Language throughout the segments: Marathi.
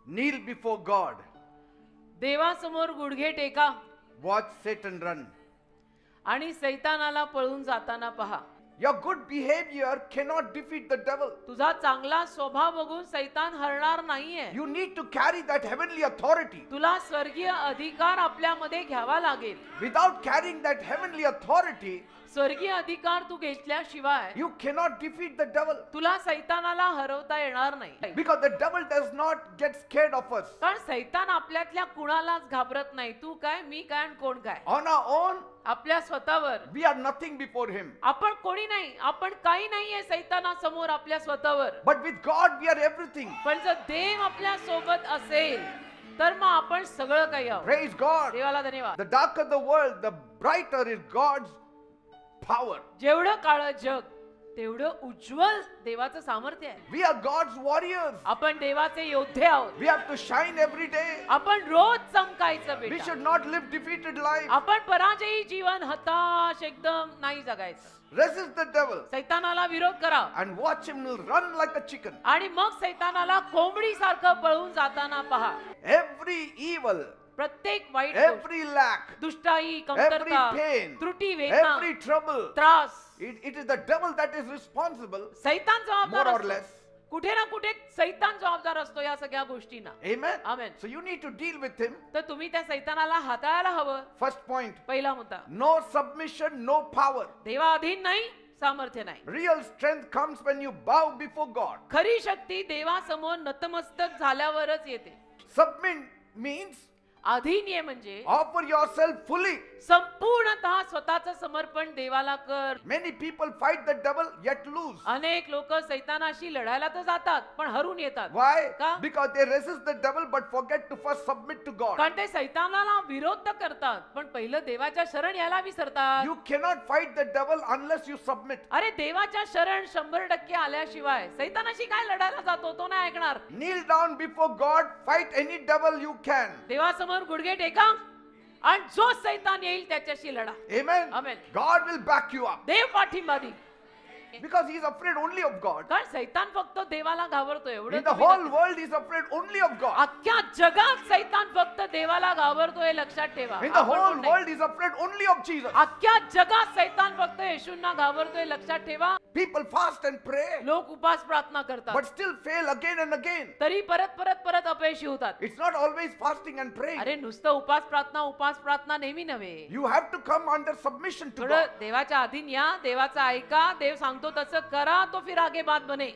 Kneel before God. देवासमोर गुडघे टेका Watch Satan run. आणि सैतानाला पळून जाताना पहा. Your good behavior cannot defeat the devil. तुझा चांगला स्वभाव बघून सैतान हरणार नाहीये. You need to carry that heavenly authority. तुला स्वर्गीय अधिकार आपल्यामध्ये घ्यावा लागेल. Without carrying that heavenly authority, स्वर्गीय अधिकार तू घेतल्याशिवाय you cannot defeat the devil. तुला सैतानाला हरवता येणार नाही. Because the devil does not get scared of us. कारण सैतान आपल्यातल्या कुणालाच घाबरत नाही. तू काय, मी काय आणि कोण काय. On our own, आपल्या स्वतःवर we are nothing before him. आपण कोणी नाही, आपण काही नाहीये सैतानासमोर आपल्या स्वतःवर. But with God, we are everything. पण जर देव आपल्या सोबत असेल तर मग आपण सगळं काही आहोत. Praise God. देवाला धन्यवाद. The darker the world, the brighter is God's power. जेवढं काळं जग तेवढं उज्ज्वल देवाचं सामर्थ्य आहे. We are God's warriors. आपण देवाचे योद्धे आहोत. We have to shine every day. आपण रोज चमकायचं We बेटा. should not live defeated life. आपण पराजयी जीवन हताश एकदम नाही जगायचं. Resist the devil सैतानाला विरोध करा and watch him run like a chicken. आणि मग सैतानाला कोंबडी सारखं पळून जाताना पहा. Every evil, प्रत्येक वाईट गोष्ट, every lack, दुष्टाई, कमतरता, every pain, त्रुटी, वेदना, every trouble, त्रास, it is the devil that is responsible, सैतान जबाबदार more or असतो. less. कुठे ना कुठे सैतान जबाबदार असतो या सगळ्या गोष्टींना. Amen. Amen. So you need to deal with him. तर तुम्ही त्या सैतानाला हाताळायला हवं. First point, पहिला मुद्दा, no submission, no power. देवा अधीन नाही, सामर्थ्य नाही. Real strength comes when you bow before God. खरी शक्ती देवासमोर नतमस्तक झाल्यावरच येते. Submit means अधीन ये म्हणजे offer yourself fully. संपूर्णतः स्वतःचं समर्पण देवाला कर. Many people fight the devil yet lose. अनेक लोक सैतानाशी लढायला तर जातात पण हरून येतात. Why? का? Because they resist the devil but forget to first submit to God. कारण ते सैतानाला विरोध तर करतात पण पहिलं देवाच्या शरण यायला विसरतात. You cannot fight the devil unless you submit. अरे देवाच्या शरण 100% आल्याशिवाय सैतानाशी काय लढायला जातो तो नाही ऐकणार. Kneel down before God, fight any devil you can. देवासमोर गुडघे टेका आणि जो सैतान येईल त्याच्याशी लढा. Amen. Amen. God will back you up देव पाठिंबा देईल. because he is afraid only of God. कारण सैतान फक्त देवाला घाबरतो एवढं. In the whole world he is afraid only of God. अख्ख्या जगात सैतान फक्त देवाला घाबरतोय लक्षात ठेवा. In the आपण whole कोण नाही. world he is afraid only of Jesus. अख्ख्या जगात सैतान फक्त येशूंना घाबरतोय लक्षात ठेवा. People fast and pray लोक उपास प्रार्थना करतात but still fail again and again. तरी परत परत परत अपयशी होतात. It's not always fasting and praying. अरे नुसतं उपास प्रार्थना नेहमी नव्हे. You have to come under submission to थोडं God. देवाच्या अधीन या, देवाचं ऐका, देव सांगतो तसं करा तो फिर आगे बात बने.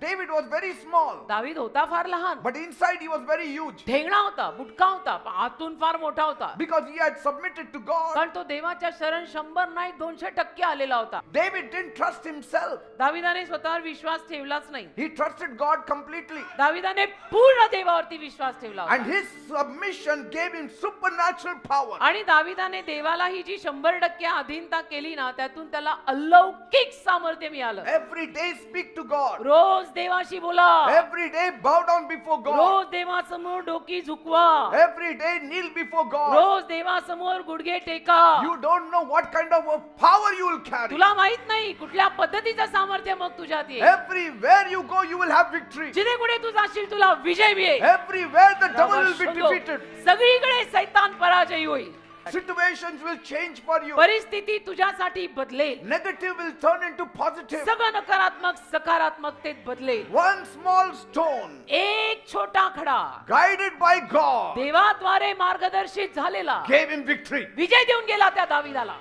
David was very small दावीद होता फार लहान, but inside he was very huge ठेंगणा होता, बुटका होता, पण आतून फार मोठा होता. because he had submitted to God. कारण तो देवाच्या शरण 100 नाही 200% आलेला होता. David didn't trust himself. दाविदाने स्वतःवर विश्वास ठेवलाच नाही. He trusted God completely. दाविदाने पूर्ण देवावरती विश्वास ठेवला And होता. his submission gave him supernatural power. आणि दाविदाने देवाला ही जी 100% अधीनता केली ना त्यातून त्याला अलौकिक सामर्थ्य मिळालं. Every day speak to God. रोज देवाशी बोला. Every day bow down before God. रोज देवासमोर डोकी झुकवा. Every day kneel before God. रोज देवासमोर गुडघे टेका. You don't know what kind of a power you will carry. तुला माहित नाही कुठल्या पद्धतीचं सामर्थ्य मग तुझ्यात येईल. Everywhere you go you will have victory. जिथे कुठे तू जाशील तुला विजय मिळेल. Everywhere the devil will be defeated. सगळीकडे सैतान पराजयी होईल. Situations will change for you. परिस्थिती तुझ्यासाठी बदलेल. Negative will turn into positive. सगळं नकारात्मक सकारात्मकतेत बदलेल. One small stone एक छोटा खडा guided by God देवाद्वारे मार्गदर्शित झालेला gave him victory. विजय देऊन गेला त्या दाविदाला.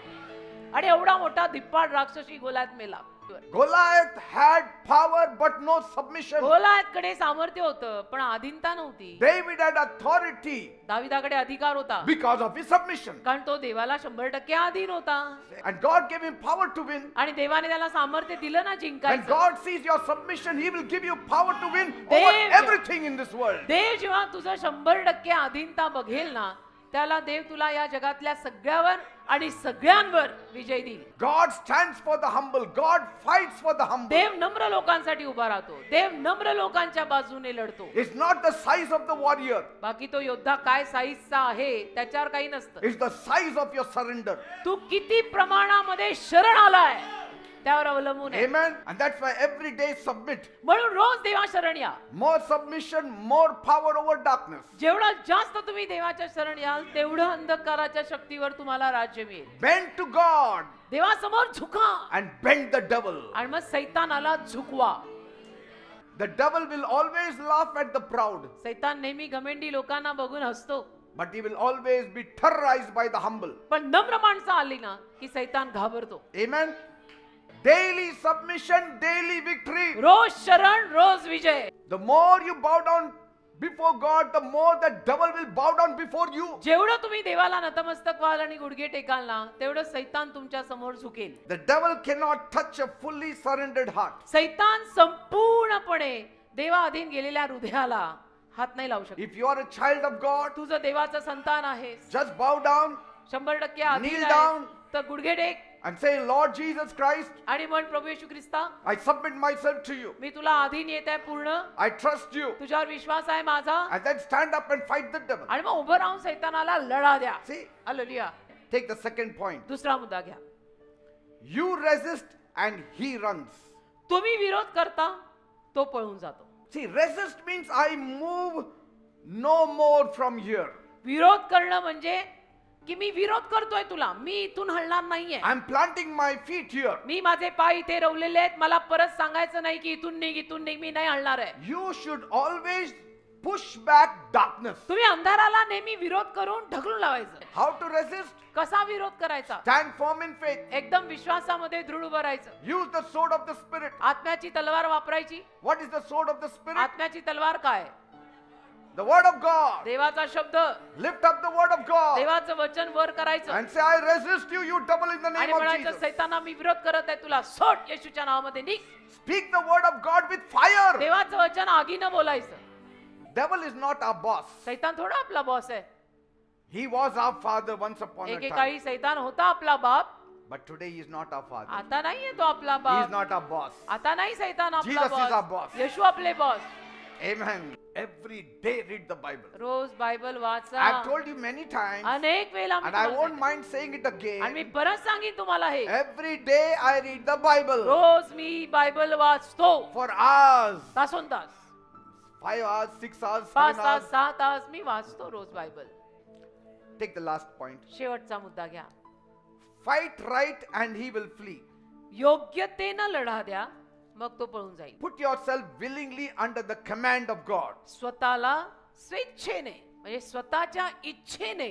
आणि एवढा मोठा धिप्पाड राक्षसी गोलात मेला. Goliath had power but no submission. गोलायतकडे सामर्थ्य होतं पण अधीनता नव्हती. David had authority दाविदाकडे अधिकार होता because of his submission. कारण तो देवाला 100% अधीन होता. And God gave him power to win. आणि देवाने त्याला सामर्थ्य दिलं ना When जिंकायचं. God sees your submission, He will give you power to win over Dev- everything in this world. देव जेव्हा तुझं 100% अधीनता बघेल ना त्याला देव तुला या जगातल्या सगळ्यावर आणि सगळ्यांवर विजय देईल. God stands for the humble. God fights for the humble. देव नम्र लोकांसाठी उभा राहतो. देव नम्र लोकांच्या बाजूने लढतो. It's not the size of the warrior. बाकी तो योद्धा काय साईजचा आहे त्याच्यावर काही नसतं. It's the size of your surrender. तू किती प्रमाणामध्ये शरण आलाय त्यावर अवलंबून आहे. Amen. And that's why every day submit. म्हणून रोज देवा शरण या. More submission, more power over darkness. जेवढं जास्त तुम्ही देवाच्या शरण याल तेवढं अंधकाराच्या शक्तीवर तुम्हाला राज्य मिळेल. Bend to God देवासमोर झुका and bend the devil. आणि मग सैतानाला झुकवा. The devil will always laugh at the proud, सैतान नेहमी घमेंडी लोकांना बघून हसतो. but he will always be terrorized by the humble. पण नम्र माणसं आली ना की सैतान घाबरतो. Amen. Daily submission, daily victory. रोज शरण रोज विजय. The more you bow down before God, the more the devil will bow down before you. जेवढं तुम्ही देवाला नतमस्तक व्हाल आणि गुडघे टेकाल ना तेवढं सैतान तुमच्या समोर झुकेल. The devil cannot touch a fully surrendered heart. सैतान संपूर्णपणे देवाधीन गेलेल्या हृदयाला हात नाही लावू शकत. If you are a child of God, तुझं देवाचं संतान आहेस, just bow down 100% अधीन Kneel आहेस, down. तर गुडघे take and say, Lord Jesus Christ, आणि म्हण प्रभू येशू ख्रिस्ता I submit myself to you. मी तुला अधीन येत आहे पूर्ण. I trust you. तुझ्यावर विश्वास आहे माझा. And then stand up and fight the devil. आणि मग उभं राहून सैतानाला लढा द्या. See, hallelujah. take the second point. दुसरा मुद्दा घ्या. You resist and he runs. तुम्ही विरोध करता तो पळून जातो. See, resist means I move no more from here. विरोध करणं म्हणजे की मी विरोध करतोय तुला, मी इथून हलणार नाहीये. I'm planting my feet here. मी माझे पाय इथे रोवलेले आहेत. मला परत सांगायचं नाही की इथून निघ मी नाही हलणार आहे. You should always push back darkness. तुम्ही अंधाराला नेहमी विरोध करून ढकलून लावायचं. How to resist? कसा विरोध करायचा? Stand firm in faith. एकदम विश्वासामध्ये दृढ उभं राहायचं. Use the sword of the Spirit. आत्म्याची तलवार वापरायची. What is the sword of the Spirit? आत्म्याची तलवार काय? The word of God. देवाचा शब्द. Lift up the word of God. देवाचं वचन वर करायचं. And say, I resist you, you devil, in the आणि name of म्हणायचं Jesus. सैताना मी विरोध करत आहे तुला, सोड येशूच्या नावामध्ये निघ. Speak the word of God with fire. देवाचं वचन आगीनं बोलायचं. Devil is not our boss. सैतान थोडा आपला बॉस आहे. He was our father once upon a time. एकेकाळी सैतान होता आपला बाप. But today he is not our father. आता नाहीये तो आपला He is बाप. not our boss. आता नाही सैतान आपला Jesus is our boss. boss. येशू आपले boss. Amen. Every day read the Bible. रोज बायबल वाचा. I have told you many times, अनेक वेळा मी and I तुम्हाला won't सांगितलं. mind saying it आणि मी again. परत सांगेन तुम्हाला हे. Every day I read the Bible रोज मी बायबल वाचतो. for hours. तासोन तास, 5 hours, 6 hours, 5 7 तास, hours. 6 तास मी वाचतो रोज Bible. Take the last point. शेवटचा मुद्दा घ्या. Fight right and he will flee. योग्यतेनं लढा द्या, मग तो पळून जाईल. Put yourself willingly under the command of God. स्वतःला स्वेच्छेने म्हणजे स्वतःच्या इच्छेने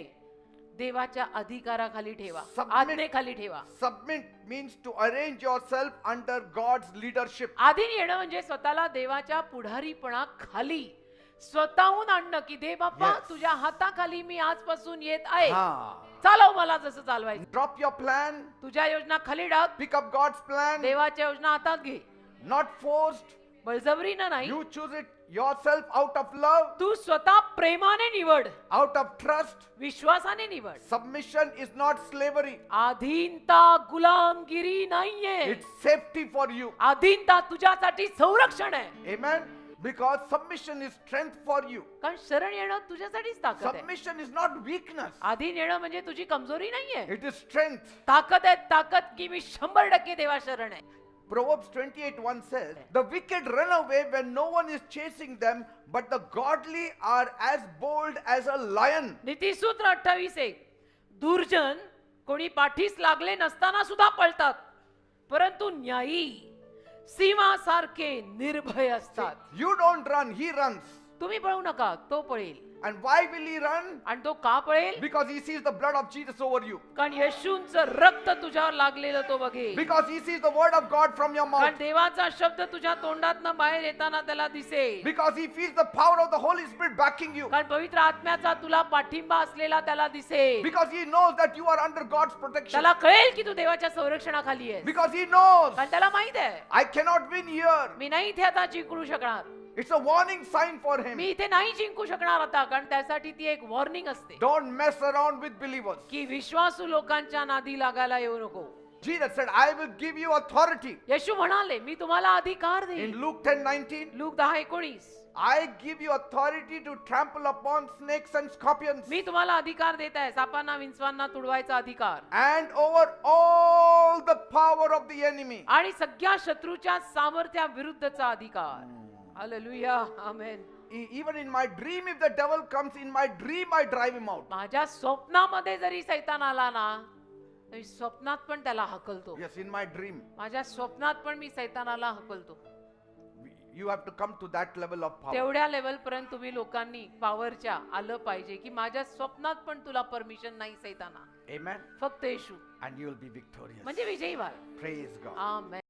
देवाच्या अधिकाराखाली ठेवा, आज्ञेखाली ठेवा. Submit means to arrange yourself under God's leadership. आधीन येणं म्हणजे स्वतःला देवाच्या पुढारीपणाखाली स्वतःहून आणणं की दे बाप्पा Yes. तुझ्या हाताखाली मी आजपासून येत आहे. Ha. चालव मला जसं चालवायचं. Drop your plan. तुझ्या योजना खाली टाक. Pick up God's plan. देवाच्या योजना हातात घे. Not forced. बळजबरीनं नाही. You choose it yourself out of love, तू स्वतः प्रेमाने निवड, out of trust. विश्वासाने निवड. Submission is not slavery. अधीनता गुलामगिरी नाहीये. It's safety for you. अधीनता तुझ्यासाठी संरक्षण आहे. Amen. Because submission is strength for you. कारण शरण येणं तुझ्यासाठीच ताकद आहे. Submission is not weakness. अधीन येणं म्हणजे तुझी कमजोरी नाहीये. It is strength. ताकद आहे, ताकद की मी 100% देवा शरण आहे. Proverbs 28:1 says, the wicked run away when no one is chasing them, but the godly are as bold as a lion. नीतिसूत्र 28:1 दुर्जन कोणी पाठीस लागले नसताना सुद्धा पळतात, परंतु न्यायी सिंहासारखे निर्भय असतात. You don't run, he runs. तुम्ही पळू नका, तो पळेल. And why will he run? आणि तो का पळेल? Because he sees the blood of Jesus over you. कारण येशूंचं रक्त तुझ्यावर लागलेलं तो बघेल. Because he sees the word of God from your कारण mouth. देवाचा शब्द तुझ्या तोंडातनं बाहेर येताना त्याला दिसेल. Because he feels the power of the Holy Spirit backing you. कारण पवित्र आत्म्याचा तुला पाठिंबा असलेला त्याला दिसेल. Because he knows that you are under God's protection. त्याला कळेल की तू देवाच्या संरक्षणाखाली आहेस. Because he knows कारण त्याला माहित आहे I cannot win here. मी नाही इथे आता जिंकू शकणार. It's a warning sign for him. मी इथे नाही जिंकू शकणार आता, कारण त्यासाठी ती एक वॉर्निंग असते Don't mess around with believers. की विश्वासू लोकांच्या नादी लागायला येऊ नको. Jesus said, I will give you authority. येशू म्हणाले, मी तुम्हाला अधिकार In देईन. Luke 10:19, look 10:19. I give you authority to trample upon snakes and scorpions मी तुम्हाला अधिकार देत आहे, सापांना विंचवांना तुडवायचा अधिकार, and over all the power of the enemy. आणि सगळ्या शत्रूच्या सामर्थ्या विरुद्धचा अधिकार. Hallelujah, amen. Even in my dream, if the devil comes in my dream, I drive him out. माझ्या स्वप्नामध्ये जरी सैतान आला ना, तर स्वप्नात पण त्याला हकलतो. Yes, in my dream. माझ्या स्वप्नात पण मी सैतानाला हकलतो. You have to come to that level of power. तेवढ्या लेवल पर्यंत तुम्ही लोकांनी पॉवरच्या आलं पाहिजे की माझ्या स्वप्नात पण तुला परमिशन नाही सैताना, Amen. फक्त येशू, And you will be victorious. म्हणजे विजयी व्हाल. Praise God. आमेन.